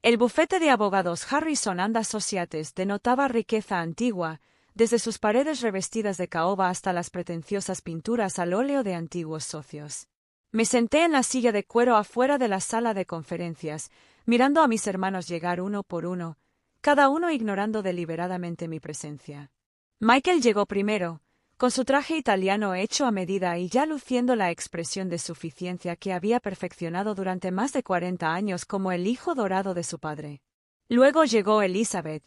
El bufete de abogados Harrison and Associates denotaba riqueza antigua, desde sus paredes revestidas de caoba hasta las pretenciosas pinturas al óleo de antiguos socios. Me senté en la silla de cuero afuera de la sala de conferencias, mirando a mis hermanos llegar uno por uno, cada uno ignorando deliberadamente mi presencia. Michael llegó primero, con su traje italiano hecho a medida y ya luciendo la expresión de suficiencia que había perfeccionado durante más de 40 años como el hijo dorado de su padre. Luego llegó Elizabeth,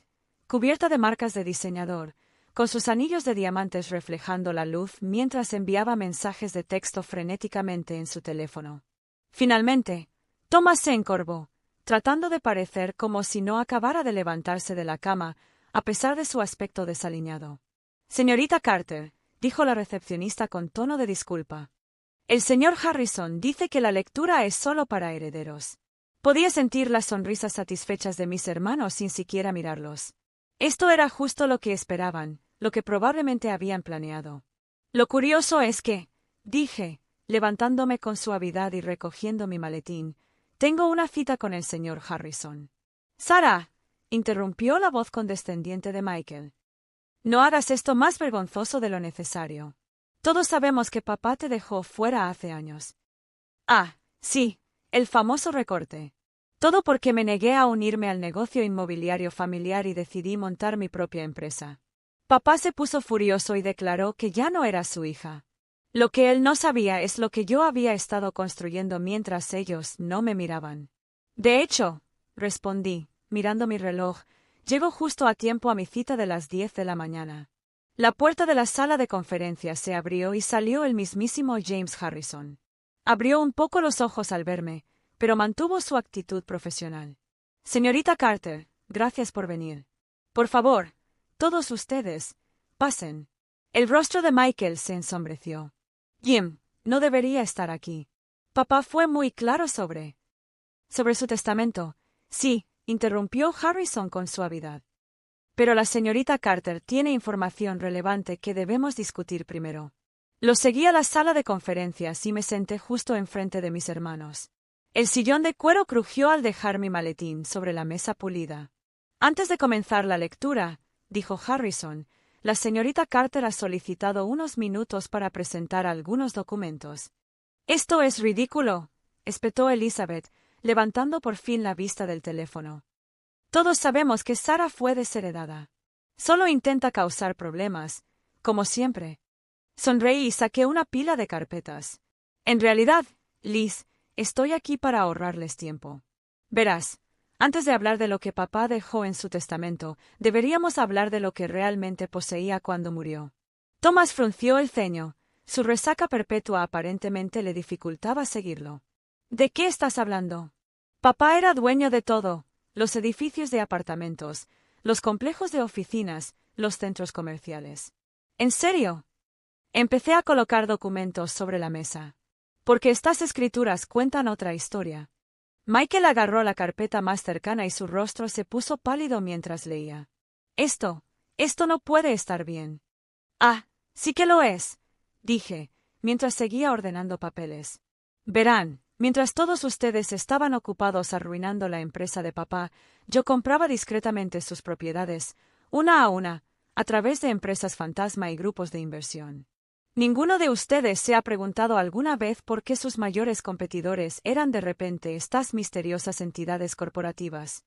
cubierta de marcas de diseñador, con sus anillos de diamantes reflejando la luz mientras enviaba mensajes de texto frenéticamente en su teléfono. Finalmente, Thomas se encorvó, tratando de parecer como si no acabara de levantarse de la cama, a pesar de su aspecto desaliñado. «Señorita Carter», dijo la recepcionista con tono de disculpa. «El señor Harrison dice que la lectura es solo para herederos». Podía sentir las sonrisas satisfechas de mis hermanos sin siquiera mirarlos. Esto era justo lo que esperaban, lo que probablemente habían planeado. «Lo curioso es que», dije, levantándome con suavidad y recogiendo mi maletín, «tengo una cita con el señor Harrison». «Sara», interrumpió la voz condescendiente de Michael. «No hagas esto más vergonzoso de lo necesario. Todos sabemos que papá te dejó fuera hace años». «Ah, sí, el famoso recorte. Todo porque me negué a unirme al negocio inmobiliario familiar y decidí montar mi propia empresa». Papá se puso furioso y declaró que ya no era su hija. Lo que él no sabía es lo que yo había estado construyendo mientras ellos no me miraban. «De hecho», respondí, mirando mi reloj, «llego justo a tiempo a mi cita de las 10 de la mañana». La puerta de la sala de conferencias se abrió y salió el mismísimo James Harrison. Abrió un poco los ojos al verme, pero mantuvo su actitud profesional. «Señorita Carter, gracias por venir. Por favor, todos ustedes, pasen». El rostro de Michael se ensombreció. «Jim, no debería estar aquí. Papá fue muy claro sobre su testamento». «Sí», interrumpió Harrison con suavidad. «Pero la señorita Carter tiene información relevante que debemos discutir primero». Lo seguí a la sala de conferencias y me senté justo enfrente de mis hermanos. El sillón de cuero crujió al dejar mi maletín sobre la mesa pulida. «Antes de comenzar la lectura», dijo Harrison, «la señorita Carter ha solicitado unos minutos para presentar algunos documentos». «Esto es ridículo», espetó Elizabeth, levantando por fin la vista del teléfono. «Todos sabemos que Sara fue desheredada. Solo intenta causar problemas, como siempre». Sonreí y saqué una pila de carpetas. «En realidad, Liz, estoy aquí para ahorrarles tiempo. Verás, antes de hablar de lo que papá dejó en su testamento, deberíamos hablar de lo que realmente poseía cuando murió». Thomas frunció el ceño. Su resaca perpetua aparentemente le dificultaba seguirlo. «¿De qué estás hablando?» «Papá era dueño de todo, los edificios de apartamentos, los complejos de oficinas, los centros comerciales». «¿En serio?» Empecé a colocar documentos sobre la mesa. «Porque estas escrituras cuentan otra historia». Michael agarró la carpeta más cercana y su rostro se puso pálido mientras leía. Esto no puede estar bien». «Ah, sí que lo es», dije, mientras seguía ordenando papeles. «Verán, mientras todos ustedes estaban ocupados arruinando la empresa de papá, yo compraba discretamente sus propiedades, una a una, a través de empresas fantasma y grupos de inversión. Ninguno de ustedes se ha preguntado alguna vez por qué sus mayores competidores eran de repente estas misteriosas entidades corporativas».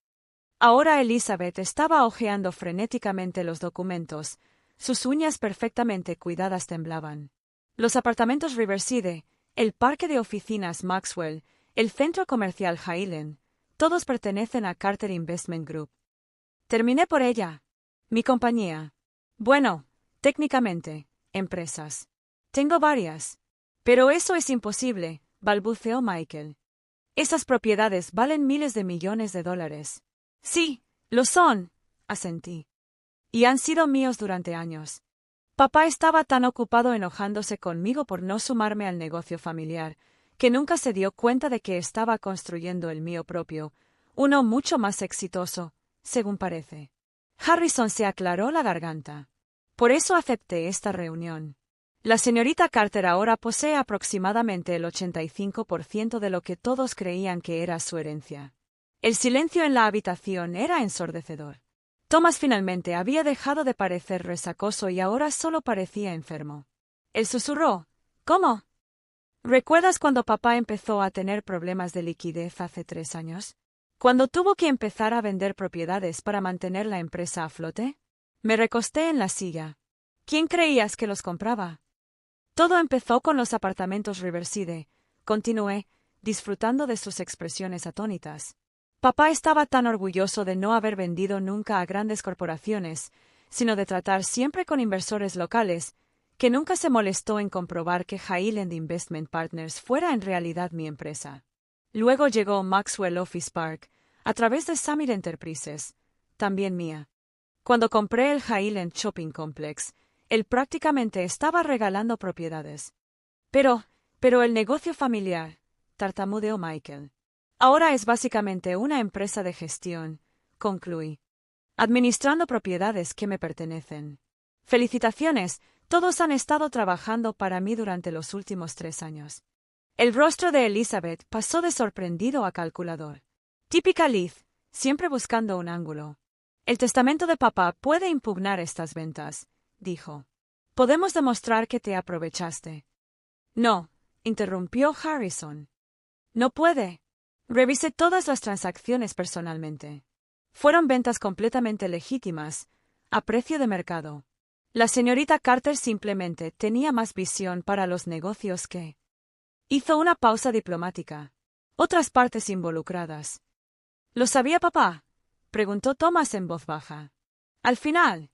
Ahora Elizabeth estaba hojeando frenéticamente los documentos. Sus uñas perfectamente cuidadas temblaban. Los apartamentos Riverside, el parque de oficinas Maxwell, el centro comercial Highland, todos pertenecen a Carter Investment Group. Terminé por ella. Mi compañía. Bueno, técnicamente, empresas. Tengo varias. Pero eso es imposible, balbuceó Michael. Esas propiedades valen miles de millones de dólares. Sí, lo son, asentí. Y han sido míos durante años. Papá estaba tan ocupado enojándose conmigo por no sumarme al negocio familiar, que nunca se dio cuenta de que estaba construyendo el mío propio, uno mucho más exitoso, según parece. Harrison se aclaró la garganta. Por eso acepté esta reunión. La señorita Carter ahora posee aproximadamente el 85% de lo que todos creían que era su herencia. El silencio en la habitación era ensordecedor. Thomas finalmente había dejado de parecer resacoso y ahora solo parecía enfermo. Él susurró: ¿Cómo? ¿Recuerdas cuando papá empezó a tener problemas de liquidez hace 3 años? ¿Cuando tuvo que empezar a vender propiedades para mantener la empresa a flote? Me recosté en la silla. ¿Quién creías que los compraba? Todo empezó con los apartamentos Riverside, continué, disfrutando de sus expresiones atónitas. Papá estaba tan orgulloso de no haber vendido nunca a grandes corporaciones, sino de tratar siempre con inversores locales, que nunca se molestó en comprobar que Highland Investment Partners fuera en realidad mi empresa. Luego llegó Maxwell Office Park, a través de Summit Enterprises, también mía. Cuando compré el Highland Shopping Complex, él prácticamente estaba regalando propiedades. Pero el negocio familiar, tartamudeó Michael. Ahora es básicamente una empresa de gestión, concluí. Administrando propiedades que me pertenecen. Felicitaciones, todos han estado trabajando para mí durante los últimos 3 años. El rostro de Elizabeth pasó de sorprendido a calculador. Típica Liz, siempre buscando un ángulo. El testamento de papá puede impugnar estas ventas, dijo. Podemos demostrar que te aprovechaste. No, interrumpió Harrison. No puede. Revisé todas las transacciones personalmente. Fueron ventas completamente legítimas, a precio de mercado. La señorita Carter simplemente tenía más visión para los negocios que... Hizo una pausa diplomática. Otras partes involucradas. ¿Lo sabía papá? Preguntó Thomas en voz baja. Al final.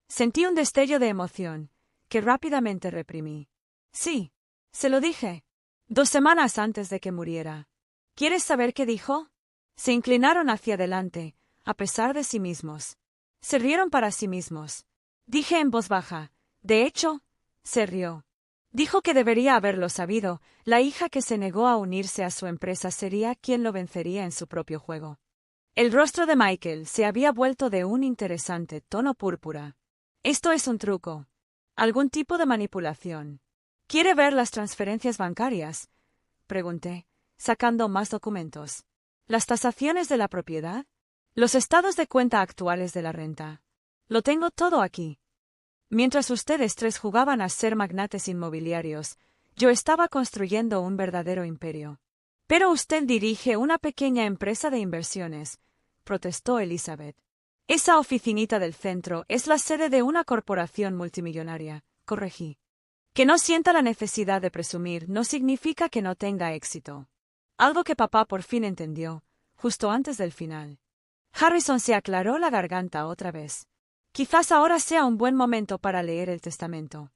Sentí un destello de emoción, que rápidamente reprimí. Sí, se lo dije. 2 semanas antes de que muriera. ¿Quieres saber qué dijo? Se inclinaron hacia adelante, a pesar de sí mismos. Se rieron para sí mismos. Dije en voz baja. De hecho, se rió. Dijo que debería haberlo sabido, la hija que se negó a unirse a su empresa sería quien lo vencería en su propio juego. El rostro de Michael se había vuelto de un interesante tono púrpura. Esto es un truco. ¿Algún tipo de manipulación? ¿Quiere ver las transferencias bancarias? Pregunté, sacando más documentos. ¿Las tasaciones de la propiedad? Los estados de cuenta actuales de la renta. Lo tengo todo aquí. Mientras ustedes 3 jugaban a ser magnates inmobiliarios, yo estaba construyendo un verdadero imperio. Pero usted dirige una pequeña empresa de inversiones, protestó Elizabeth. Esa oficinita del centro es la sede de una corporación multimillonaria, corregí. Que no sienta la necesidad de presumir no significa que no tenga éxito. Algo que papá por fin entendió, justo antes del final. Harrison se aclaró la garganta otra vez. Quizás ahora sea un buen momento para leer el testamento.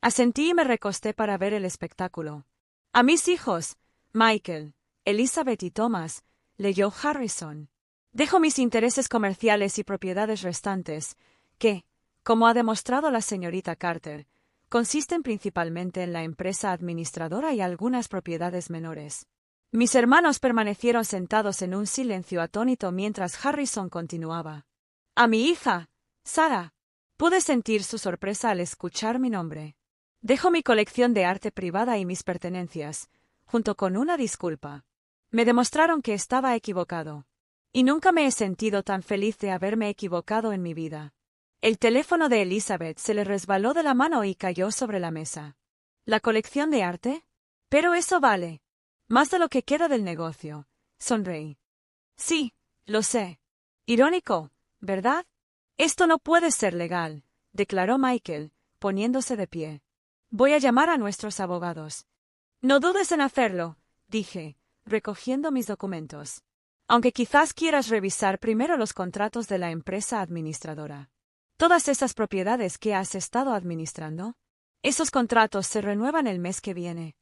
Asentí y me recosté para ver el espectáculo. A mis hijos, Michael, Elizabeth y Thomas, leyó Harrison. Dejo mis intereses comerciales y propiedades restantes, que, como ha demostrado la señorita Carter, consisten principalmente en la empresa administradora y algunas propiedades menores. Mis hermanos permanecieron sentados en un silencio atónito mientras Harrison continuaba. A mi hija, Sarah. Pude sentir su sorpresa al escuchar mi nombre. Dejo mi colección de arte privada y mis pertenencias, junto con una disculpa. Me demostraron que estaba equivocado. Y nunca me he sentido tan feliz de haberme equivocado en mi vida. El teléfono de Elizabeth se le resbaló de la mano y cayó sobre la mesa. ¿La colección de arte? Pero eso vale. Más de lo que queda del negocio. Sonreí. Sí, lo sé. Irónico, ¿verdad? Esto no puede ser legal, declaró Michael, poniéndose de pie. Voy a llamar a nuestros abogados. No dudes en hacerlo, dije, recogiendo mis documentos. Aunque quizás quieras revisar primero los contratos de la empresa administradora. Todas esas propiedades que has estado administrando. Esos contratos se renuevan el mes que viene.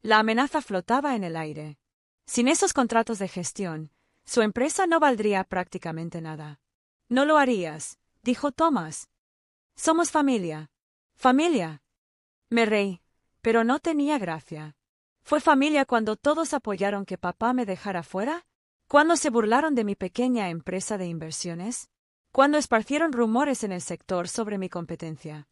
La amenaza flotaba en el aire. Sin esos contratos de gestión, su empresa no valdría prácticamente nada. No lo harías, dijo Thomas. Somos familia. ¿Familia? Me reí, pero no tenía gracia. ¿Fue familia cuando todos apoyaron que papá me dejara fuera? ¿Cuándo se burlaron de mi pequeña empresa de inversiones? ¿Cuándo esparcieron rumores en el sector sobre mi competencia?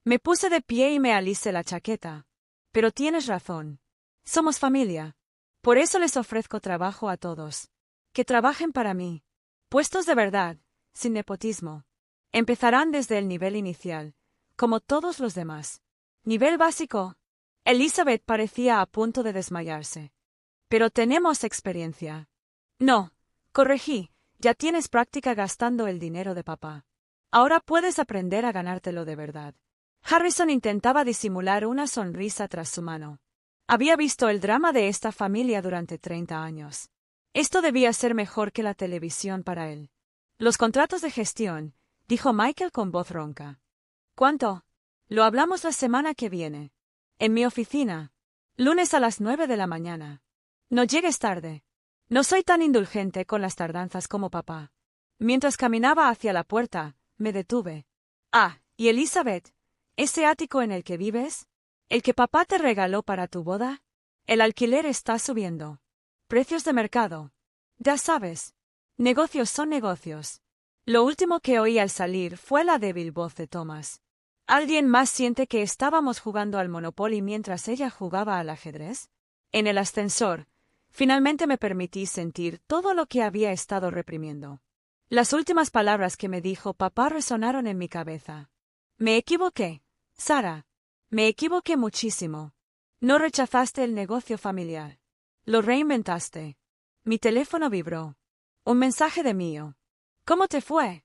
Me puse de pie y me alisé la chaqueta. Pero tienes razón. Somos familia. Por eso les ofrezco trabajo a todos. Que trabajen para mí. Puestos de verdad, sin nepotismo. Empezarán desde el nivel inicial, como todos los demás. Nivel básico. Elizabeth parecía a punto de desmayarse. Pero tenemos experiencia. No, corregí, ya tienes práctica gastando el dinero de papá. Ahora puedes aprender a ganártelo de verdad. Harrison intentaba disimular una sonrisa tras su mano. Había visto el drama de esta familia durante 30 años. Esto debía ser mejor que la televisión para él. Los contratos de gestión, dijo Michael con voz ronca. ¿Cuánto? Lo hablamos la semana que viene. En mi oficina. Lunes a las 9 de la mañana. No llegues tarde. No soy tan indulgente con las tardanzas como papá. Mientras caminaba hacia la puerta, me detuve. Ah, ¿y Elizabeth? ¿Ese ático en el que vives? ¿El que papá te regaló para tu boda? El alquiler está subiendo. Precios de mercado. Ya sabes. Negocios son negocios. Lo último que oí al salir fue la débil voz de Thomas. ¿Alguien más siente que estábamos jugando al Monopoly mientras ella jugaba al ajedrez? En el ascensor, finalmente me permití sentir todo lo que había estado reprimiendo. Las últimas palabras que me dijo papá resonaron en mi cabeza. Me equivoqué, Sara. Me equivoqué muchísimo. No rechazaste el negocio familiar. Lo reinventaste. Mi teléfono vibró. Un mensaje de mío. ¿Cómo te fue?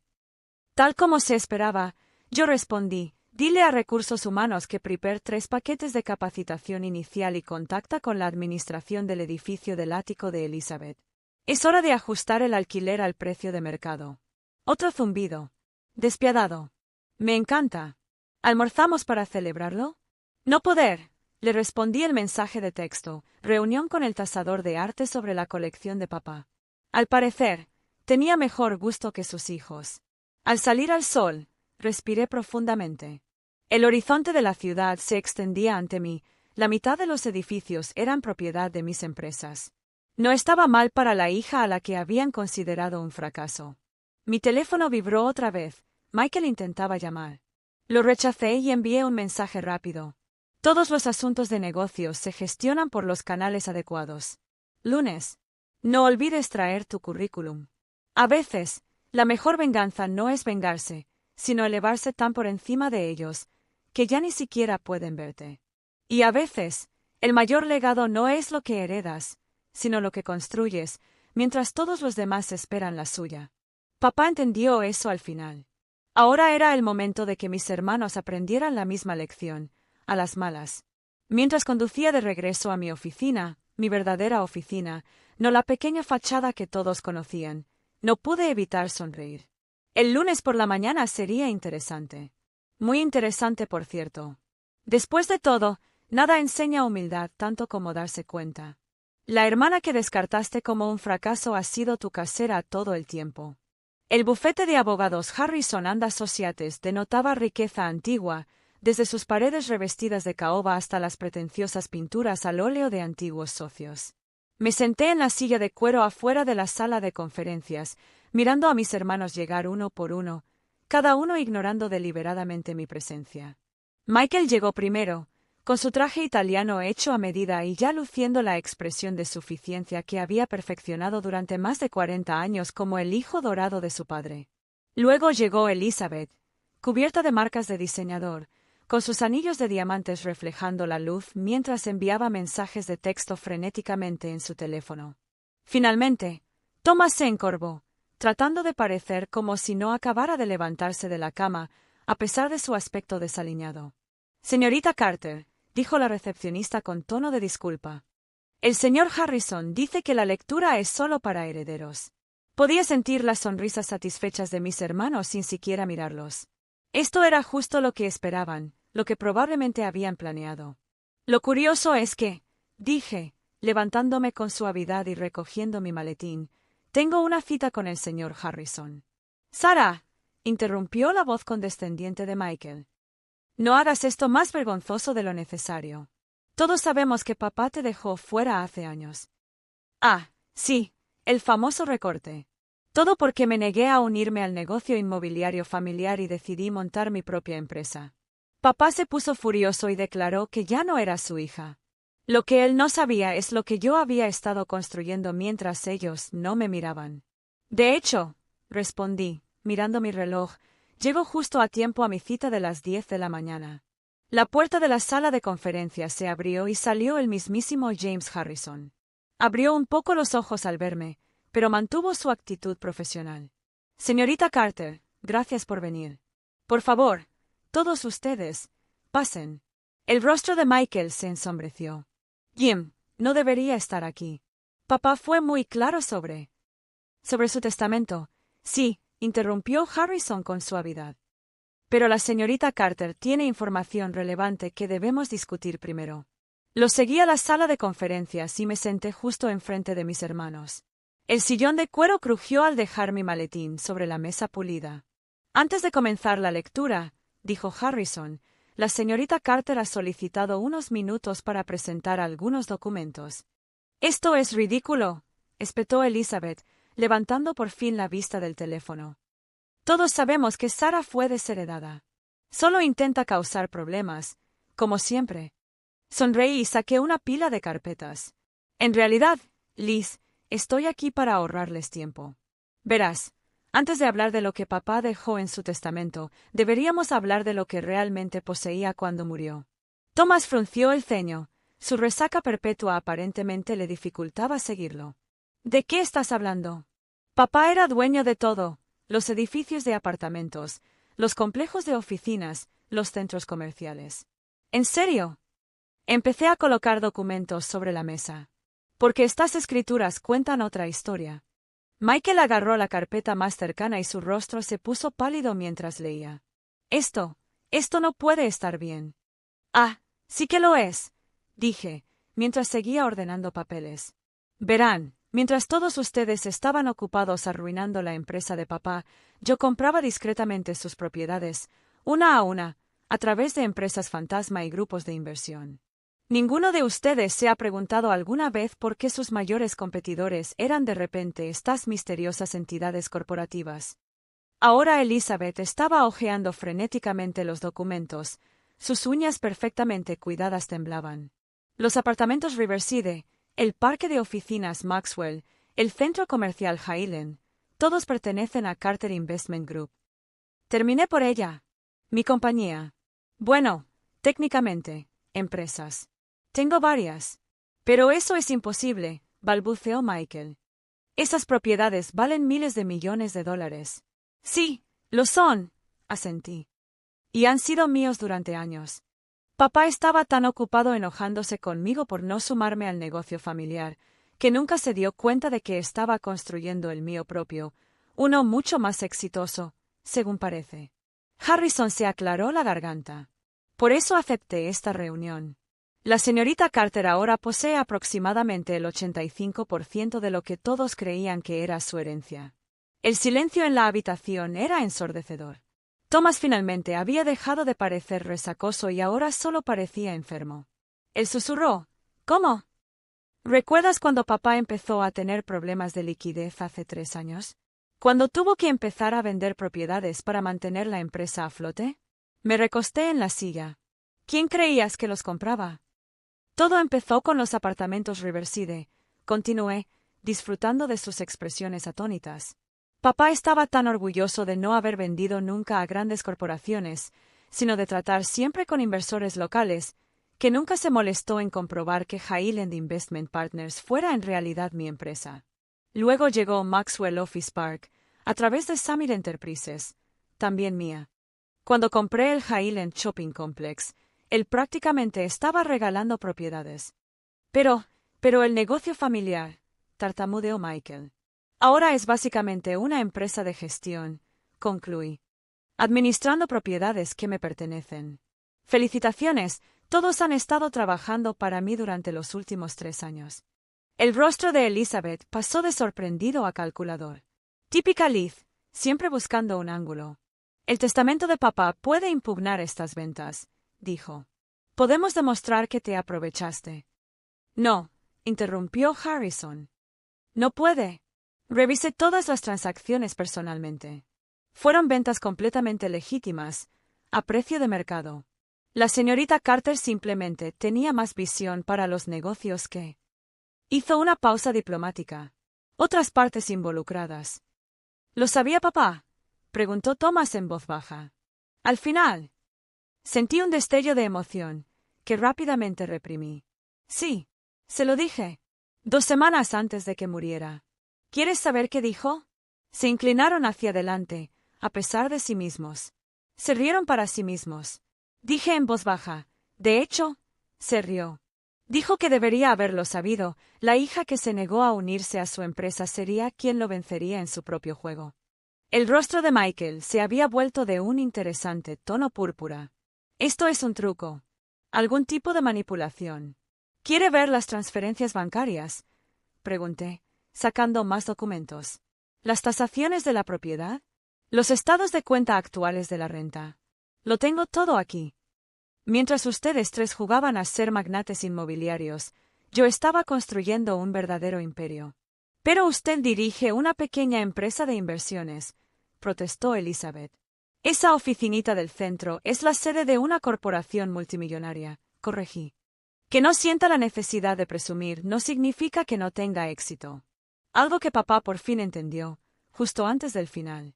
Tal como se esperaba, yo respondí. Dile a Recursos Humanos que prepare 3 paquetes de capacitación inicial y contacta con la administración del edificio del ático de Elizabeth. Es hora de ajustar el alquiler al precio de mercado. Otro zumbido. Despiadado. Me encanta. ¿Almorzamos para celebrarlo? No poder. Le respondí el mensaje de texto. Reunión con el tasador de arte sobre la colección de papá. Al parecer, tenía mejor gusto que sus hijos. Al salir al sol, respiré profundamente. El horizonte de la ciudad se extendía ante mí, la mitad de los edificios eran propiedad de mis empresas. No estaba mal para la hija a la que habían considerado un fracaso. Mi teléfono vibró otra vez. Michael intentaba llamar. Lo rechacé y envié un mensaje rápido. Todos los asuntos de negocios se gestionan por los canales adecuados. Lunes. No olvides traer tu currículum. A veces, la mejor venganza no es vengarse, sino elevarse tan por encima de ellos, que ya ni siquiera pueden verte. Y a veces, el mayor legado no es lo que heredas, sino lo que construyes, mientras todos los demás esperan la suya. Papá entendió eso al final. Ahora era el momento de que mis hermanos aprendieran la misma lección, a las malas. Mientras conducía de regreso a mi oficina, mi verdadera oficina, no la pequeña fachada que todos conocían, no pude evitar sonreír. El lunes por la mañana sería interesante. Muy interesante, por cierto. Después de todo, nada enseña humildad tanto como darse cuenta. La hermana que descartaste como un fracaso ha sido tu casera todo el tiempo. El bufete de abogados Harrison and Associates denotaba riqueza antigua, desde sus paredes revestidas de caoba hasta las pretenciosas pinturas al óleo de antiguos socios. Me senté en la silla de cuero afuera de la sala de conferencias, mirando a mis hermanos llegar uno por uno, cada uno ignorando deliberadamente mi presencia. Michael llegó primero, con su traje italiano hecho a medida y ya luciendo la expresión de suficiencia que había perfeccionado durante más de 40 años como el hijo dorado de su padre. Luego llegó Elizabeth, cubierta de marcas de diseñador, con sus anillos de diamantes reflejando la luz mientras enviaba mensajes de texto frenéticamente en su teléfono. Finalmente, Thomas se encorvó, tratando de parecer como si no acabara de levantarse de la cama, a pesar de su aspecto desaliñado. «Señorita Carter», dijo la recepcionista con tono de disculpa. «El señor Harrison dice que la lectura es solo para herederos». Podía sentir las sonrisas satisfechas de mis hermanos sin siquiera mirarlos. Esto era justo lo que esperaban, lo que probablemente habían planeado. Lo curioso es que, dije, levantándome con suavidad y recogiendo mi maletín, tengo una cita con el señor Harrison. «Sara», interrumpió la voz condescendiente de Michael. «No hagas esto más vergonzoso de lo necesario. Todos sabemos que papá te dejó fuera hace años». «Ah, sí, el famoso recorte. Todo porque me negué a unirme al negocio inmobiliario familiar y decidí montar mi propia empresa. Papá se puso furioso y declaró que ya no era su hija. Lo que él no sabía es lo que yo había estado construyendo mientras ellos no me miraban. De hecho, respondí, mirando mi reloj, llego justo a tiempo a mi cita de las 10 de la mañana. La puerta de la sala de conferencias se abrió y salió el mismísimo James Harrison. Abrió un poco los ojos al verme, pero mantuvo su actitud profesional. Señorita Carter, gracias por venir. Por favor, todos ustedes, pasen. El rostro de Michael se ensombreció. Jim, no debería estar aquí. Papá fue muy claro sobre su testamento. Sí, interrumpió Harrison con suavidad. Pero la señorita Carter tiene información relevante que debemos discutir primero. Lo seguí a la sala de conferencias y me senté justo enfrente de mis hermanos. El sillón de cuero crujió al dejar mi maletín sobre la mesa pulida. Antes de comenzar la lectura, dijo Harrison, la señorita Carter ha solicitado unos minutos para presentar algunos documentos. Esto es ridículo, espetó Elizabeth, levantando por fin la vista del teléfono. Todos sabemos que Sarah fue desheredada. Solo intenta causar problemas, como siempre. Sonreí y saqué una pila de carpetas. En realidad, Liz, estoy aquí para ahorrarles tiempo. Verás, antes de hablar de lo que papá dejó en su testamento, deberíamos hablar de lo que realmente poseía cuando murió. Thomas frunció el ceño. Su resaca perpetua aparentemente le dificultaba seguirlo. ¿De qué estás hablando? Papá era dueño de todo, los edificios de apartamentos, los complejos de oficinas, los centros comerciales. ¿En serio? Empecé a colocar documentos sobre la mesa. Porque estas escrituras cuentan otra historia. Michael agarró la carpeta más cercana y su rostro se puso pálido mientras leía. Esto no puede estar bien. Ah, sí que lo es, dije, mientras seguía ordenando papeles. Verán, mientras todos ustedes estaban ocupados arruinando la empresa de papá, yo compraba discretamente sus propiedades, una, a través de empresas fantasma y grupos de inversión. Ninguno de ustedes se ha preguntado alguna vez por qué sus mayores competidores eran de repente estas misteriosas entidades corporativas. Ahora Elizabeth estaba hojeando frenéticamente los documentos, sus uñas perfectamente cuidadas temblaban. Los apartamentos Riverside, el parque de oficinas Maxwell, el centro comercial Highland, todos pertenecen a Carter Investment Group. Terminé por ella. Mi compañía. Bueno, técnicamente, empresas. Tengo varias. Pero eso es imposible, balbuceó Michael. Esas propiedades valen miles de millones de dólares. Sí, lo son, asentí. Y han sido míos durante años. Papá estaba tan ocupado enojándose conmigo por no sumarme al negocio familiar, que nunca se dio cuenta de que estaba construyendo el mío propio, uno mucho más exitoso, según parece. Harrison se aclaró la garganta. Por eso acepté esta reunión. La señorita Carter ahora posee aproximadamente el 85% de lo que todos creían que era su herencia. El silencio en la habitación era ensordecedor. Thomas finalmente había dejado de parecer resacoso y ahora solo parecía enfermo. Él susurró. ¿Cómo? ¿Recuerdas cuando papá empezó a tener problemas de liquidez hace 3 años? ¿Cuando tuvo que empezar a vender propiedades para mantener la empresa a flote? Me recosté en la silla. ¿Quién creías que los compraba? Todo empezó con los apartamentos Riverside, continué, disfrutando de sus expresiones atónitas. Papá estaba tan orgulloso de no haber vendido nunca a grandes corporaciones, sino de tratar siempre con inversores locales, que nunca se molestó en comprobar que Highland Investment Partners fuera en realidad mi empresa. Luego llegó Maxwell Office Park, a través de Summit Enterprises, también mía. Cuando compré el Highland Shopping Complex, él prácticamente estaba regalando propiedades. Pero el negocio familiar, tartamudeó Michael. Ahora es básicamente una empresa de gestión, concluí. Administrando propiedades que me pertenecen. Felicitaciones, todos han estado trabajando para mí durante los últimos 3 años. El rostro de Elizabeth pasó de sorprendido a calculador. Típica Liz, siempre buscando un ángulo. El testamento de papá puede impugnar estas ventas, dijo. Podemos demostrar que te aprovechaste. No, interrumpió Harrison. No puede. Revisé todas las transacciones personalmente. Fueron ventas completamente legítimas, a precio de mercado. La señorita Carter simplemente tenía más visión para los negocios que... Hizo una pausa diplomática. Otras partes involucradas. ¿Lo sabía papá? Preguntó Thomas en voz baja. Al final. Sentí un destello de emoción, que rápidamente reprimí. Sí, se lo dije. 2 semanas antes de que muriera. ¿Quieres saber qué dijo? Se inclinaron hacia adelante, a pesar de sí mismos. Se rieron para sí mismos. Dije en voz baja. De hecho, se rió. Dijo que debería haberlo sabido, la hija que se negó a unirse a su empresa sería quien lo vencería en su propio juego. El rostro de Michael se había vuelto de un interesante tono púrpura. Esto es un truco. ¿Algún tipo de manipulación? ¿Quiere ver las transferencias bancarias? Pregunté, sacando más documentos. ¿Las tasaciones de la propiedad? Los estados de cuenta actuales de la renta. Lo tengo todo aquí. Mientras ustedes 3 jugaban a ser magnates inmobiliarios, yo estaba construyendo un verdadero imperio. Pero usted dirige una pequeña empresa de inversiones, protestó Elizabeth. Esa oficinita del centro es la sede de una corporación multimillonaria, corregí. Que no sienta la necesidad de presumir no significa que no tenga éxito. Algo que papá por fin entendió, justo antes del final.